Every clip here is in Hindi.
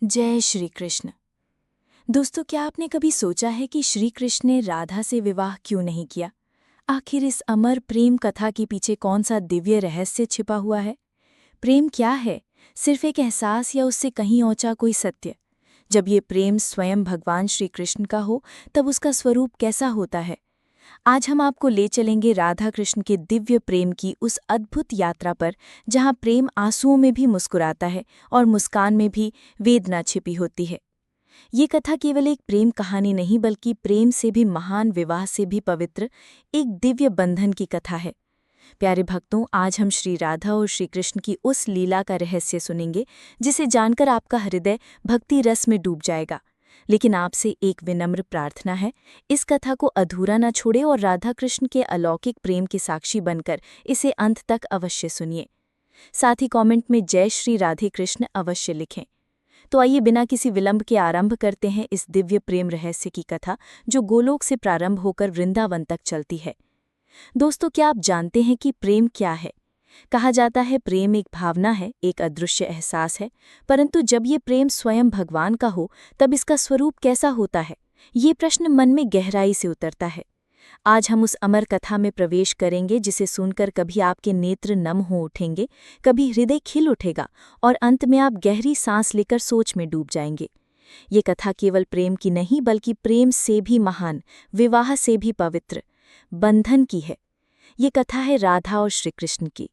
जय श्री कृष्ण। दोस्तों, क्या आपने कभी सोचा है कि श्री कृष्ण ने राधा से विवाह क्यों नहीं किया? आखिर इस अमर प्रेम कथा के पीछे कौन सा दिव्य रहस्य छिपा हुआ है? प्रेम क्या है? सिर्फ एक एहसास या उससे कहीं ऊंचा कोई सत्य? जब ये प्रेम स्वयं भगवान श्री कृष्ण का हो, तब उसका स्वरूप कैसा होता है? आज हम आपको ले चलेंगे राधा कृष्ण के दिव्य प्रेम की उस अद्भुत यात्रा पर, जहां प्रेम आंसुओं में भी मुस्कुराता है और मुस्कान में भी वेदना छिपी होती है। ये कथा केवल एक प्रेम कहानी नहीं, बल्कि प्रेम से भी महान, विवाह से भी पवित्र एक दिव्य बंधन की कथा है। प्यारे भक्तों, आज हम श्री राधा और श्री कृष्ण की उस लीला का रहस्य सुनेंगे, जिसे जानकर आपका हृदय भक्ति रस में डूब जाएगा। लेकिन आपसे एक विनम्र प्रार्थना है, इस कथा को अधूरा न छोड़े और राधा कृष्ण के अलौकिक प्रेम के साक्षी बनकर इसे अंत तक अवश्य सुनिए। साथ ही कमेंट में जय श्री राधे कृष्ण अवश्य लिखें। तो आइए बिना किसी विलंब के आरंभ करते हैं इस दिव्य प्रेम रहस्य की कथा, जो गोलोक से प्रारंभ होकर वृंदावन तक चलती है। दोस्तों, क्या आप जानते हैं कि प्रेम क्या है? कहा जाता है प्रेम एक भावना है, एक अदृश्य एहसास है। परंतु जब ये प्रेम स्वयं भगवान का हो, तब इसका स्वरूप कैसा होता है? ये प्रश्न मन में गहराई से उतरता है। आज हम उस अमर कथा में प्रवेश करेंगे, जिसे सुनकर कभी आपके नेत्र नम हो उठेंगे, कभी हृदय खिल उठेगा और अंत में आप गहरी सांस लेकर सोच में डूब जाएंगे। ये कथा केवल प्रेम की नहीं, बल्कि प्रेम से भी महान, विवाह से भी पवित्र बंधन की है। ये कथा है राधा और श्री कृष्ण की।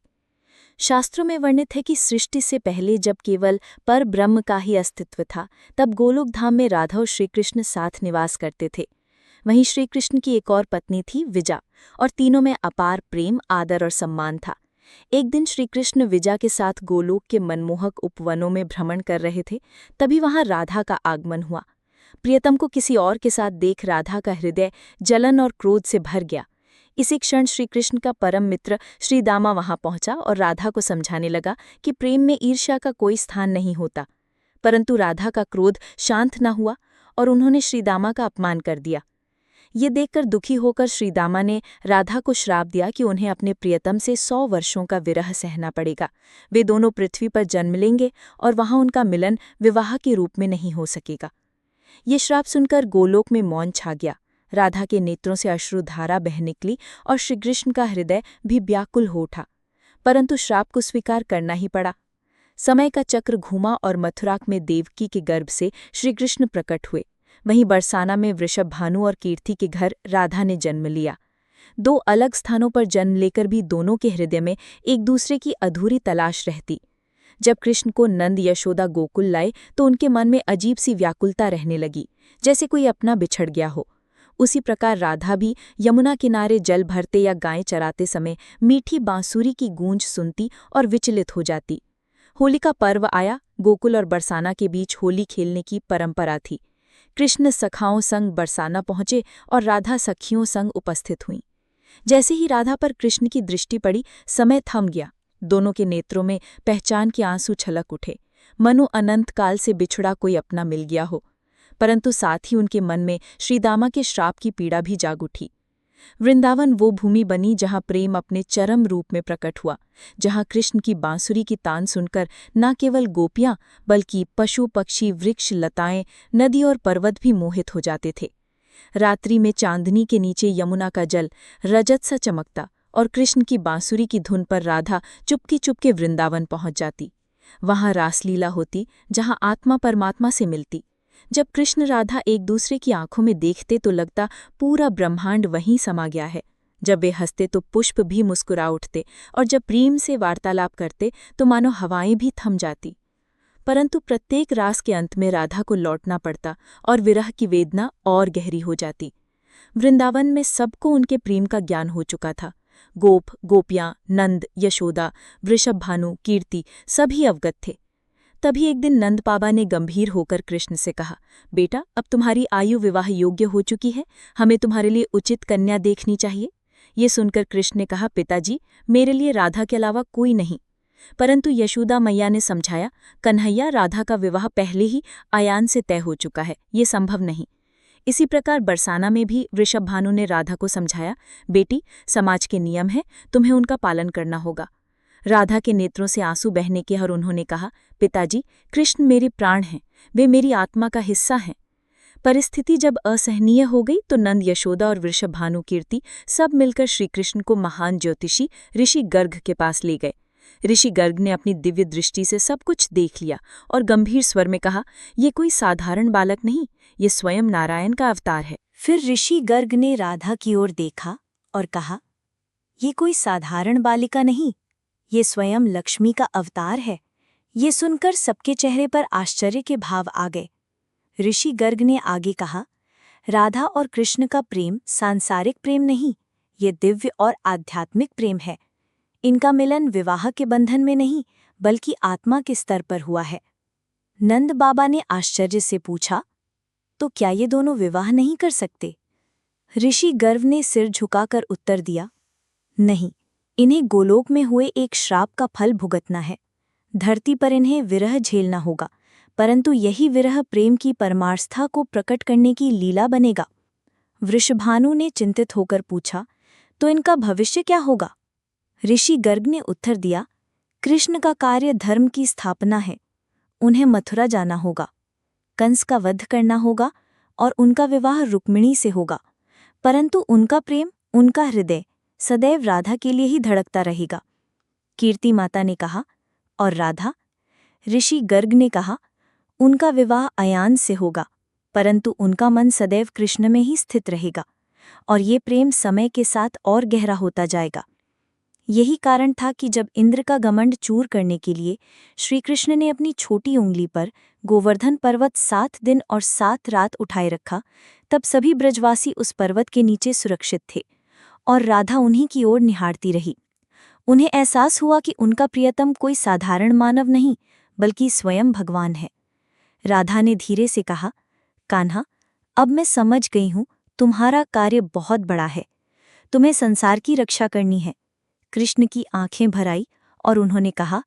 शास्त्रों में वर्णित है कि सृष्टि से पहले, जब केवल पर ब्रह्म का ही अस्तित्व था, तब गोलोक धाम में राधा और श्री कृष्ण साथ निवास करते थे। वहीं श्री कृष्ण की एक और पत्नी थी, विजा, और तीनों में अपार प्रेम, आदर और सम्मान था। एक दिन श्री कृष्ण विजा के साथ गोलोक के मनमोहक उपवनों में भ्रमण कर रहे थे। तभी वहां राधा का आगमन हुआ। प्रियतम को किसी और के साथ देख राधा का हृदय जलन और क्रोध से भर गया। इसी क्षण श्री कृष्ण का परम मित्र श्री दामा वहां पहुंचा और राधा को समझाने लगा कि प्रेम में ईर्ष्या का कोई स्थान नहीं होता। परंतु राधा का क्रोध शांत न हुआ और उन्होंने श्री दामा का अपमान कर दिया। ये देखकर दुखी होकर श्री दामा ने राधा को श्राप दिया कि उन्हें अपने प्रियतम से 100 वर्षों का विरह सहना पड़ेगा। वे दोनों पृथ्वी पर जन्म लेंगे और वहां उनका मिलन विवाह के रूप में नहीं हो सकेगा। ये श्राप सुनकर गोलोक में मौन छा गया। राधा के नेत्रों से अश्रुधारा बह निकली और श्रीकृष्ण का हृदय भी व्याकुल हो उठा। परंतु श्राप को स्वीकार करना ही पड़ा। समय का चक्र घूमा और मथुरा में देवकी के गर्भ से श्रीकृष्ण प्रकट हुए। वहीं बरसाना में वृषभ भानु और कीर्ति के घर राधा ने जन्म लिया। दो अलग स्थानों पर जन्म लेकर भी दोनों के हृदय में एक दूसरे की अधूरी तलाश रहती। जब कृष्ण को नंद यशोदा गोकुल लाए, तो उनके मन में अजीब सी व्याकुलता रहने लगी, जैसे कोई अपना बिछड़ गया हो। उसी प्रकार राधा भी यमुना किनारे जल भरते या गायें चराते समय मीठी बांसुरी की गूंज सुनती और विचलित हो जाती। होली का पर्व आया। गोकुल और बरसाना के बीच होली खेलने की परंपरा थी। कृष्ण सखाओं संग बरसाना पहुंचे और राधा सखियों संग उपस्थित हुईं। जैसे ही राधा पर कृष्ण की दृष्टि पड़ी, समय थम गया। दोनों के नेत्रों में पहचान के आंसू छलक उठे, मनु अनंत काल से बिछड़ा कोई अपना मिल गया हो। परंतु साथ ही उनके मन में श्रीदामा के श्राप की पीड़ा भी जाग उठी। वृंदावन वो भूमि बनी जहां प्रेम अपने चरम रूप में प्रकट हुआ, जहां कृष्ण की बांसुरी की तान सुनकर न केवल गोपियां, बल्कि पशु पक्षी, वृक्ष, लताएं, नदी और पर्वत भी मोहित हो जाते थे। रात्रि में चांदनी के नीचे यमुना का जल रजत सा चमकता और कृष्ण की बांसुरी की धुन पर राधा चुपके चुपके वृंदावन पहुंच जाती। वहां रासलीला होती, जहां आत्मा परमात्मा से मिलती। जब कृष्ण राधा एक दूसरे की आंखों में देखते, तो लगता पूरा ब्रह्मांड वहीं समा गया है। जब वे हंसते तो पुष्प भी मुस्कुरा उठते, और जब प्रेम से वार्तालाप करते तो मानो हवाएं भी थम जाती। परंतु प्रत्येक रास के अंत में राधा को लौटना पड़ता और विरह की वेदना और गहरी हो जाती। वृंदावन में सबको उनके प्रेम का ज्ञान हो चुका था। गोप, गोपियां, नंद, यशोदा, वृषभ भानु, कीर्ति सभी अवगत थे। तभी एक दिन नंद बाबा ने गंभीर होकर कृष्ण से कहा, बेटा, अब तुम्हारी आयु विवाह योग्य हो चुकी है, हमें तुम्हारे लिए उचित कन्या देखनी चाहिए। ये सुनकर कृष्ण ने कहा, पिताजी, मेरे लिए राधा के अलावा कोई नहीं। परंतु यशोदा मैया ने समझाया, कन्हैया, राधा का विवाह पहले ही आयान से तय हो चुका है, ये संभव नहीं। इसी प्रकार बरसाना में भी वृषभ भानु ने राधा को समझाया, बेटी, समाज के नियम हैं, तुम्हें उनका पालन करना होगा। राधा के नेत्रों से आंसू बहने के और उन्होंने कहा, पिताजी, कृष्ण मेरे प्राण हैं, वे मेरी आत्मा का हिस्सा हैं। परिस्थिति जब असहनीय हो गई तो नंद, यशोदा और वृषभ भानुकीर्ति सब मिलकर श्रीकृष्ण को महान ज्योतिषी ऋषि गर्ग के पास ले गए। ऋषि गर्ग ने अपनी दिव्य दृष्टि से सब कुछ देख लिया और गंभीर स्वर में कहा, ये कोई साधारण बालक नहीं, ये स्वयं नारायण का अवतार है। फिर ऋषि गर्ग ने राधा की ओर देखा और कहा, ये कोई साधारण बालिका नहीं, ये स्वयं लक्ष्मी का अवतार है। ये सुनकर सबके चेहरे पर आश्चर्य के भाव आ गए। ऋषि गर्ग ने आगे कहा, राधा और कृष्ण का प्रेम सांसारिक प्रेम नहीं, ये दिव्य और आध्यात्मिक प्रेम है। इनका मिलन विवाह के बंधन में नहीं, बल्कि आत्मा के स्तर पर हुआ है। नंद बाबा ने आश्चर्य से पूछा, तो क्या ये दोनों विवाह नहीं कर सकते? ऋषि गर्ग ने सिर झुकाकर उत्तर दिया, नहीं, इन्हें गोलोक में हुए एक श्राप का फल भुगतना है। धरती पर इन्हें विरह झेलना होगा, परंतु यही विरह प्रेम की परमार्था को प्रकट करने की लीला बनेगा। वृषभानु ने चिंतित होकर पूछा, तो इनका भविष्य क्या होगा? ऋषि गर्ग ने उत्तर दिया, कृष्ण का कार्य धर्म की स्थापना है। उन्हें मथुरा जाना होगा, कंस का वध करना होगा और उनका विवाह रुक्मिणी से होगा, परंतु उनका प्रेम, उनका हृदय सदैव राधा के लिए ही धड़कता रहेगा। कीर्ति माता ने कहा, और राधा? ऋषि गर्ग ने कहा, उनका विवाह अयान से होगा, परंतु उनका मन सदैव कृष्ण में ही स्थित रहेगा और ये प्रेम समय के साथ और गहरा होता जाएगा। यही कारण था कि जब इंद्र का घमंड चूर करने के लिए श्रीकृष्ण ने अपनी छोटी उंगली पर गोवर्धन पर्वत 7 दिन और 7 रात उठाए रखा, तब सभी ब्रजवासी उस पर्वत के नीचे सुरक्षित थे और राधा उन्हीं की ओर निहारती रही। उन्हें एहसास हुआ कि उनका प्रियतम कोई साधारण मानव नहीं, बल्कि स्वयं भगवान है। राधा ने धीरे से कहा, कान्हा, अब मैं समझ गई हूँ, तुम्हारा कार्य बहुत बड़ा है। तुम्हें संसार की रक्षा करनी है। कृष्ण की आंखें भर आई और उन्होंने कहा,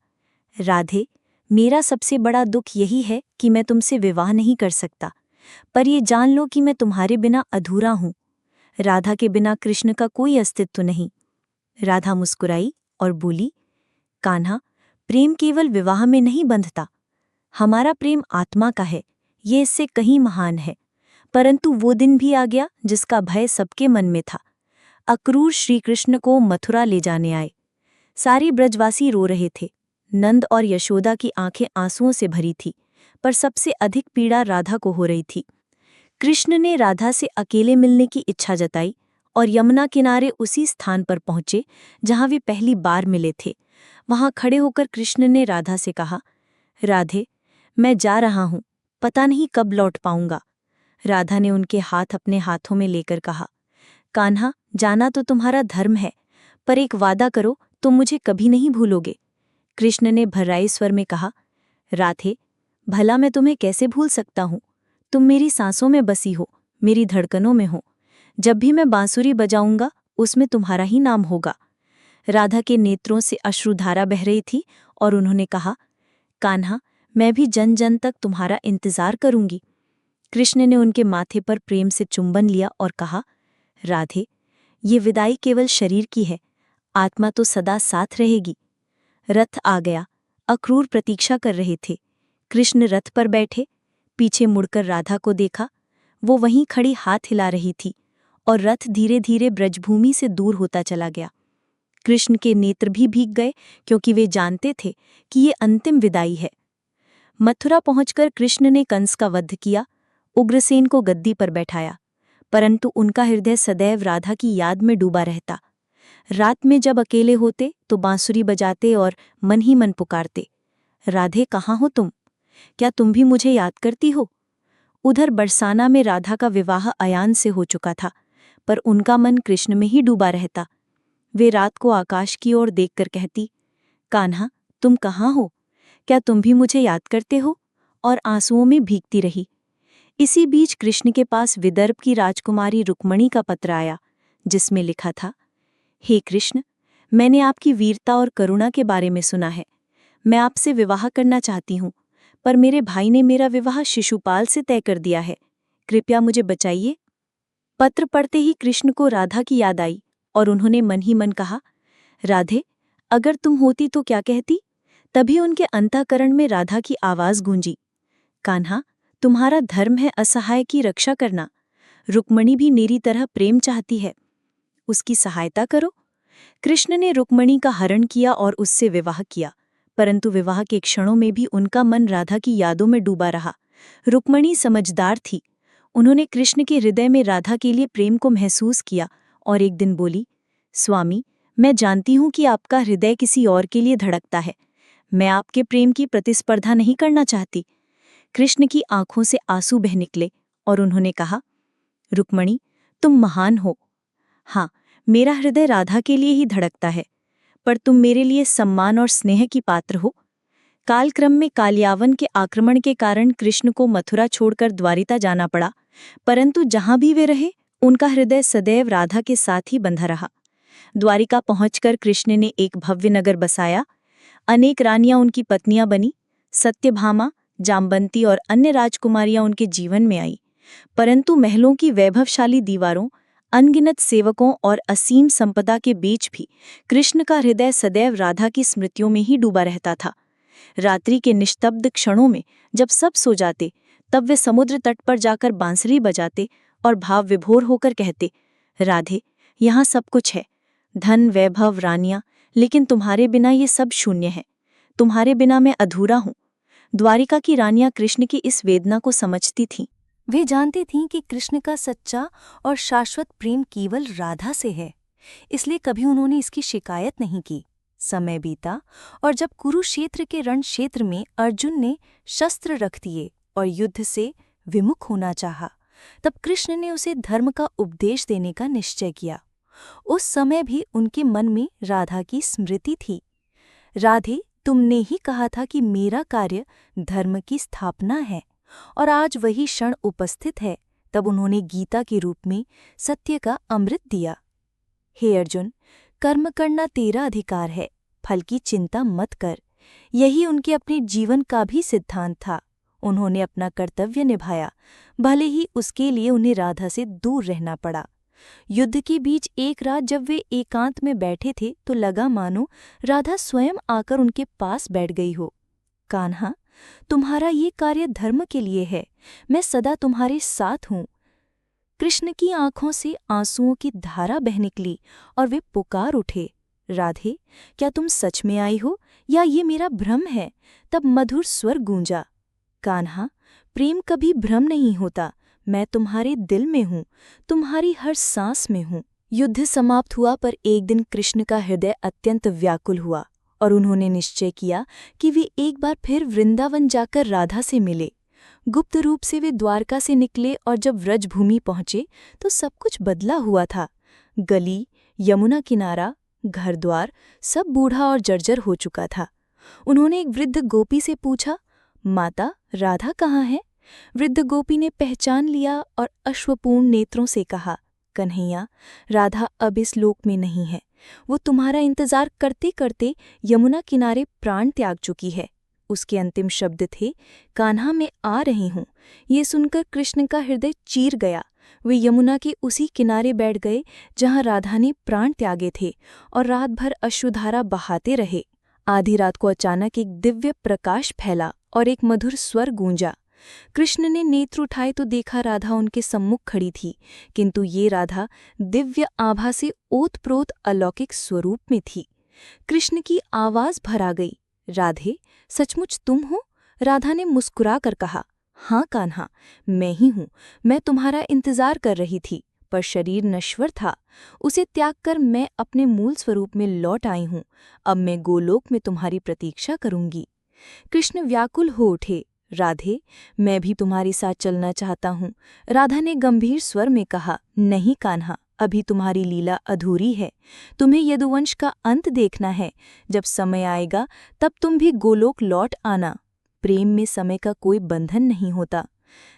राधे, मेरा सबसे बड़ा दुख यही है कि मैं तुमसे विवाह नहीं कर सकता, पर ये जान लो कि मैं तुम्हारे बिना अधूरा हूँ। राधा के बिना कृष्ण का कोई अस्तित्व नहीं। राधा मुस्कुराई और बोली, कान्हा, प्रेम केवल विवाह में नहीं बंधता। हमारा प्रेम आत्मा का है, ये इससे कहीं महान है। परंतु वो दिन भी आ गया जिसका भय सबके मन में था। अक्रूर श्रीकृष्ण को मथुरा ले जाने आए। सारी ब्रजवासी रो रहे थे। नंद और यशोदा की आंखें आंसुओं से भरी थी, पर सबसे अधिक पीड़ा राधा को हो रही थी। कृष्ण ने राधा से अकेले मिलने की इच्छा जताई और यमुना किनारे उसी स्थान पर पहुंचे जहां वे पहली बार मिले थे। वहां खड़े होकर कृष्ण ने राधा से कहा, राधे, मैं जा रहा हूं, पता नहीं कब लौट पाऊंगा। राधा ने उनके हाथ अपने हाथों में लेकर कहा, कान्हा, जाना तो तुम्हारा धर्म है, पर एक वादा करो, तुम मुझे कभी नहीं भूलोगे। कृष्ण ने भर्राई स्वर में कहा, राधे, भला मैं तुम्हें कैसे भूल सकता हूँ? तुम मेरी सांसों में बसी हो, मेरी धड़कनों में हो। जब भी मैं बांसुरी बजाऊंगा, उसमें तुम्हारा ही नाम होगा। राधा के नेत्रों से अश्रुधारा बह रही थी और उन्होंने कहा, कान्हा, मैं भी जन जन तक तुम्हारा इंतजार करूंगी। कृष्ण ने उनके माथे पर प्रेम से चुंबन लिया और कहा, राधे, ये विदाई केवल शरीर की है, आत्मा तो सदा साथ रहेगी। रथ आ गया। अक्रूर प्रतीक्षा कर रहे थे। कृष्ण रथ पर बैठे, पीछे मुड़कर राधा को देखा। वो वहीं खड़ी हाथ हिला रही थी और रथ धीरे धीरे ब्रजभूमि से दूर होता चला गया। कृष्ण के नेत्र भी भीग गए, क्योंकि वे जानते थे कि ये अंतिम विदाई है। मथुरा पहुंचकर कृष्ण ने कंस का वध किया, उग्रसेन को गद्दी पर बैठाया, परंतु उनका हृदय सदैव राधा की याद में डूबा रहता। रात में जब अकेले होते तो बांसुरी बजाते और मन ही मन पुकारते, राधे, कहाँ हो तुम? क्या तुम भी मुझे याद करती हो? उधर बरसाना में राधा का विवाह अयान से हो चुका था, पर उनका मन कृष्ण में ही डूबा रहता। वे रात को आकाश की ओर देखकर कहती, कान्हा, तुम कहाँ हो? क्या तुम भी मुझे याद करते हो? और आंसुओं में भीगती रही। इसी बीच कृष्ण के पास विदर्भ की राजकुमारी रुक्मणी का पत्र आया, जिसमें लिखा था, हे कृष्ण, मैंने आपकी वीरता और करुणा के बारे में सुना है। मैं आपसे विवाह करना चाहती हूँ, पर मेरे भाई ने मेरा विवाह शिशुपाल से तय कर दिया है। कृपया मुझे बचाइए। पत्र पढ़ते ही कृष्ण को राधा की याद आई और उन्होंने मन ही मन कहा, राधे, अगर तुम होती तो क्या कहती? तभी उनके अंतःकरण में राधा की आवाज गूंजी, कान्हा, तुम्हारा धर्म है असहाय की रक्षा करना। रुक्मणी भी मेरी तरह प्रेम चाहती है, उसकी सहायता करो। कृष्ण ने रुक्मणी का हरण किया और उससे विवाह किया, परंतु विवाह के क्षणों में भी उनका मन राधा की यादों में डूबा रहा। रुक्मणी समझदार थी, उन्होंने कृष्ण के हृदय में राधा के लिए प्रेम को महसूस किया और एक दिन बोली, स्वामी, मैं जानती हूं कि आपका हृदय किसी और के लिए धड़कता है, मैं आपके प्रेम की प्रतिस्पर्धा नहीं करना चाहती। कृष्ण की आंखों से आंसू बह निकले और उन्होंने कहा, रुक्मणी, तुम महान हो। हाँ, मेरा हृदय राधा के लिए ही धड़कता है, पर तुम मेरे लिए सम्मान और स्नेह की पात्र हो। कालक्रम में कालियावन के आक्रमण के कारण कृष्ण को मथुरा छोड़कर द्वारिका जाना पड़ा, परंतु जहां भी वे रहे, उनका हृदय सदैव राधा के साथ ही बंधा रहा। द्वारिका पहुंचकर कृष्ण ने एक भव्य नगर बसाया। अनेक रानियां उनकी पत्नियां बनी। सत्यभामा, जाम्बंती और अन्य राजकुमारियां उनके जीवन में आई, परंतु महलों की वैभवशाली दीवारों, अनगिनत सेवकों और असीम संपदा के बीच भी कृष्ण का हृदय सदैव राधा की स्मृतियों में ही डूबा रहता था। रात्रि के निस्तब्ध क्षणों में जब सब सो जाते, तब वे समुद्र तट पर जाकर बांसुरी बजाते और भाव विभोर होकर कहते, राधे, यहाँ सब कुछ है, धन, वैभव, रानियां, लेकिन तुम्हारे बिना ये सब शून्य है। तुम्हारे बिना मैं अधूरा हूँ। द्वारिका की रानियां कृष्ण की इस वेदना को समझती थीं। वे जानती थीं कि कृष्ण का सच्चा और शाश्वत प्रेम केवल राधा से है, इसलिए कभी उन्होंने इसकी शिकायत नहीं की। समय बीता और जब कुरुक्षेत्र के रण क्षेत्र में अर्जुन ने शस्त्र रख दिए और युद्ध से विमुख होना चाहा, तब कृष्ण ने उसे धर्म का उपदेश देने का निश्चय किया। उस समय भी उनके मन में राधा की स्मृति थी। राधे, तुमने ही कहा था कि मेरा कार्य धर्म की स्थापना है, और आज वही क्षण उपस्थित है। तब उन्होंने गीता के रूप में सत्य का अमृत दिया। हे अर्जुन, कर्म करना तेरा अधिकार है, फल की चिंता मत कर। यही उनके अपने जीवन का भी सिद्धांत था। उन्होंने अपना कर्तव्य निभाया, भले ही उसके लिए उन्हें राधा से दूर रहना पड़ा। युद्ध के बीच एक रात जब वे एकांत में बैठे थे, तो लगा मानो राधा स्वयं आकर उनके पास बैठ गई हो। कान्हा, तुम्हारा ये कार्य धर्म के लिए है, मैं सदा तुम्हारे साथ हूँ। कृष्ण की आंखों से आंसुओं की धारा बह निकली और वे पुकार उठे, राधे, क्या तुम सच में आई हो या ये मेरा भ्रम है? तब मधुर स्वर गूंजा, कान्हा, प्रेम कभी भ्रम नहीं होता, मैं तुम्हारे दिल में हूँ, तुम्हारी हर सांस में हूँ। युद्ध समाप्त हुआ, पर एक दिन कृष्ण का हृदय अत्यंत व्याकुल हुआ और उन्होंने निश्चय किया कि वे एक बार फिर वृंदावन जाकर राधा से मिले। गुप्त रूप से वे द्वारका से निकले और जब व्रजभूमि पहुंचे तो सब कुछ बदला हुआ था। गली, यमुना किनारा, घर द्वार सब बूढ़ा और जर्जर हो चुका था। उन्होंने एक वृद्ध गोपी से पूछा, माता, राधा कहाँ है? वृद्ध गोपी ने पहचान लिया और अश्रुपूर्ण नेत्रों से कहा, कन्हैया, राधा अब इस लोक में नहीं है। वो तुम्हारा इंतजार करते करते यमुना किनारे प्राण त्याग चुकी है। उसके अंतिम शब्द थे, कान्हा, मैं आ रही हूँ। ये सुनकर कृष्ण का हृदय चीर गया। वे यमुना के उसी किनारे बैठ गए जहाँ राधा ने प्राण त्यागे थे और रात भर अश्रुधारा बहाते रहे। आधी रात को अचानक एक दिव्य प्रकाश फैला और एक मधुर स्वर गूंजा। कृष्ण ने नेत्र उठाए तो देखा राधा उनके सम्मुख खड़ी थी, किंतु ये राधा दिव्य आभा से ओतप्रोत अलौकिक स्वरूप में थी। कृष्ण की आवाज भर आ गई, राधे, सचमुच तुम हो? राधा ने मुस्कुरा कर कहा, हाँ कान्हा, मैं ही हूँ। मैं तुम्हारा इंतजार कर रही थी, पर शरीर नश्वर था। उसे त्याग कर मैं अपने मूल स्वरूप में लौट आई हूँ। अब मैं गोलोक में तुम्हारी प्रतीक्षा करूंगी। कृष्ण व्याकुल हो उठे, राधे, मैं भी तुम्हारे साथ चलना चाहता हूँ। राधा ने गंभीर स्वर में कहा, नहीं कान्हा, अभी तुम्हारी लीला अधूरी है। तुम्हें यदुवंश का अंत देखना है। जब समय आएगा तब तुम भी गोलोक लौट आना। प्रेम में समय का कोई बंधन नहीं होता।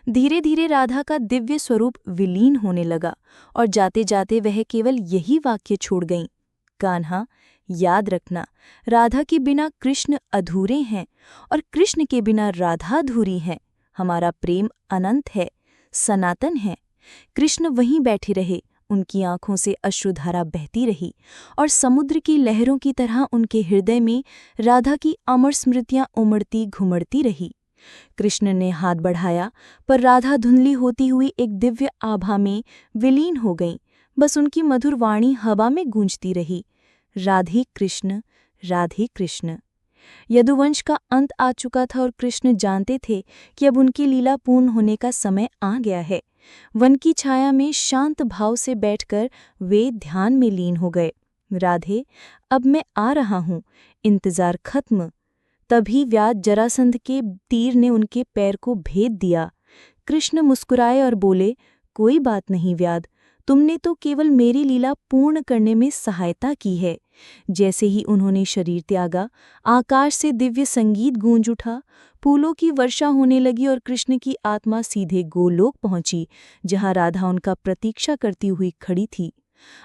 धीरे धीरे राधा का दिव्य स्वरूप विलीन होने लगा और जाते जाते वह केवल यही वाक्य छोड़ गईं, कान्हा, याद रखना, राधा के बिना कृष्ण अधूरे हैं और कृष्ण के बिना राधा अधूरी है। हमारा प्रेम अनंत है, सनातन है। कृष्ण वहीं बैठे रहे, उनकी आंखों से अश्रुधारा बहती रही और समुद्र की लहरों की तरह उनके हृदय में राधा की अमर स्मृतियां उमड़ती घुमड़ती रही। कृष्ण ने हाथ बढ़ाया, पर राधा धुंधली होती हुई एक दिव्य आभा में विलीन हो गईं। बस उनकी मधुर वाणी हवा में गूंजती रही, राधे कृष्ण, राधे कृष्ण। यदुवंश का अंत आ चुका था और कृष्ण जानते थे कि अब उनकी लीला पूर्ण होने का समय आ गया है। वन की छाया में शांत भाव से बैठकर वे ध्यान में लीन हो गए। राधे, अब मैं आ रहा हूँ, इंतजार खत्म। तभी व्याध जरासंध के तीर ने उनके पैर को भेद दिया। कृष्ण मुस्कुराए और बोले, कोई बात नहीं व्याध, तुमने तो केवल मेरी लीला पूर्ण करने में सहायता की है। जैसे ही उन्होंने शरीर त्यागा, आकाश से दिव्य संगीत गूंज उठा, फूलों की वर्षा होने लगी और कृष्ण की आत्मा सीधे गोलोक पहुंची, जहां राधा उनका प्रतीक्षा करती हुई खड़ी थी।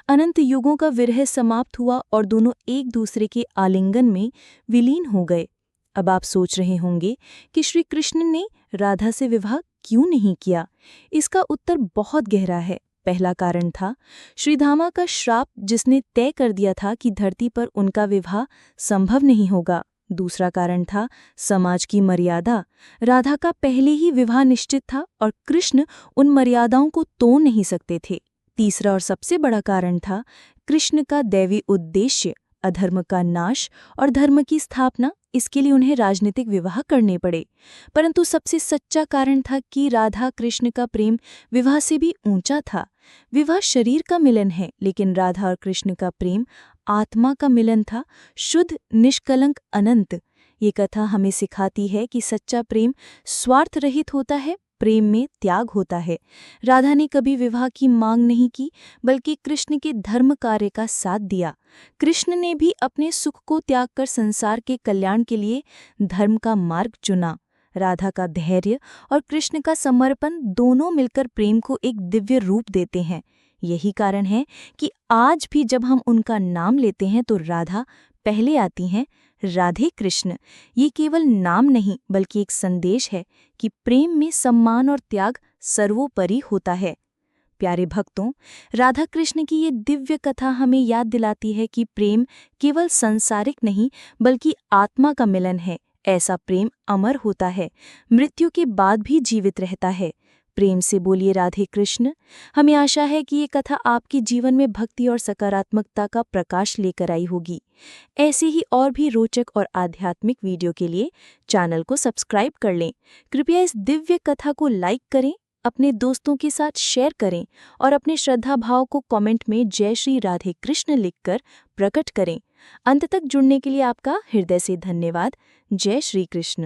अनंत युगों का विरह समाप्त हुआ और दोनों एक दूसरे के आलिंगन में विलीन हो गए। अब आप सोच रहे होंगे कि श्री कृष्ण ने राधा से विवाह क्यों नहीं किया। इसका उत्तर बहुत गहरा है। पहला कारण था श्रीधामा का श्राप, जिसने तय कर दिया था कि धरती पर उनका विवाह संभव नहीं होगा। दूसरा कारण था समाज की मर्यादा। राधा का पहले ही विवाह निश्चित था और कृष्ण उन मर्यादाओं को तोड़ नहीं सकते थे। तीसरा और सबसे बड़ा कारण था कृष्ण का दैवी उद्देश्य, अधर्म का नाश और धर्म की स्थापना। इसके लिए उन्हें राजनीतिक विवाह करने पड़े। परंतु सबसे सच्चा कारण था कि राधा कृष्ण का प्रेम विवाह से भी ऊंचा था। विवाह शरीर का मिलन है, लेकिन राधा और कृष्ण का प्रेम आत्मा का मिलन था, शुद्ध, निष्कलंक, अनंत। ये कथा हमें सिखाती है कि सच्चा प्रेम स्वार्थ रहित होता है, प्रेम में त्याग होता है। राधा ने कभी विवाह की मांग नहीं की, बल्कि कृष्ण के धर्म कार्य का साथ दिया। कृष्ण ने भी अपने सुख को त्याग कर संसार के कल्याण के लिए धर्म का मार्ग चुना। राधा का धैर्य और कृष्ण का समर्पण दोनों मिलकर प्रेम को एक दिव्य रूप देते हैं। यही कारण है कि आज भी जब हम उनका नाम लेते हैं तो राधा पहले आती हैं। राधे कृष्ण, ये केवल नाम नहीं बल्कि एक संदेश है कि प्रेम में सम्मान और त्याग सर्वोपरि होता है। प्यारे भक्तों, राधा कृष्ण की ये दिव्य कथा हमें याद दिलाती है कि प्रेम केवल सांसारिक नहीं बल्कि आत्मा का मिलन है। ऐसा प्रेम अमर होता है, मृत्यु के बाद भी जीवित रहता है। प्रेम से बोलिए राधे कृष्ण। हमें आशा है कि ये कथा आपके जीवन में भक्ति और सकारात्मकता का प्रकाश लेकर आई होगी। ऐसे ही और भी रोचक और आध्यात्मिक वीडियो के लिए चैनल को सब्सक्राइब कर लें। कृपया इस दिव्य कथा को लाइक करें, अपने दोस्तों के साथ शेयर करें और अपने श्रद्धा भाव को कमेंट में जय श्री राधे कृष्ण लिखकर प्रकट करें। अंत तक जुड़ने के लिए आपका हृदय से धन्यवाद। जय श्री कृष्ण।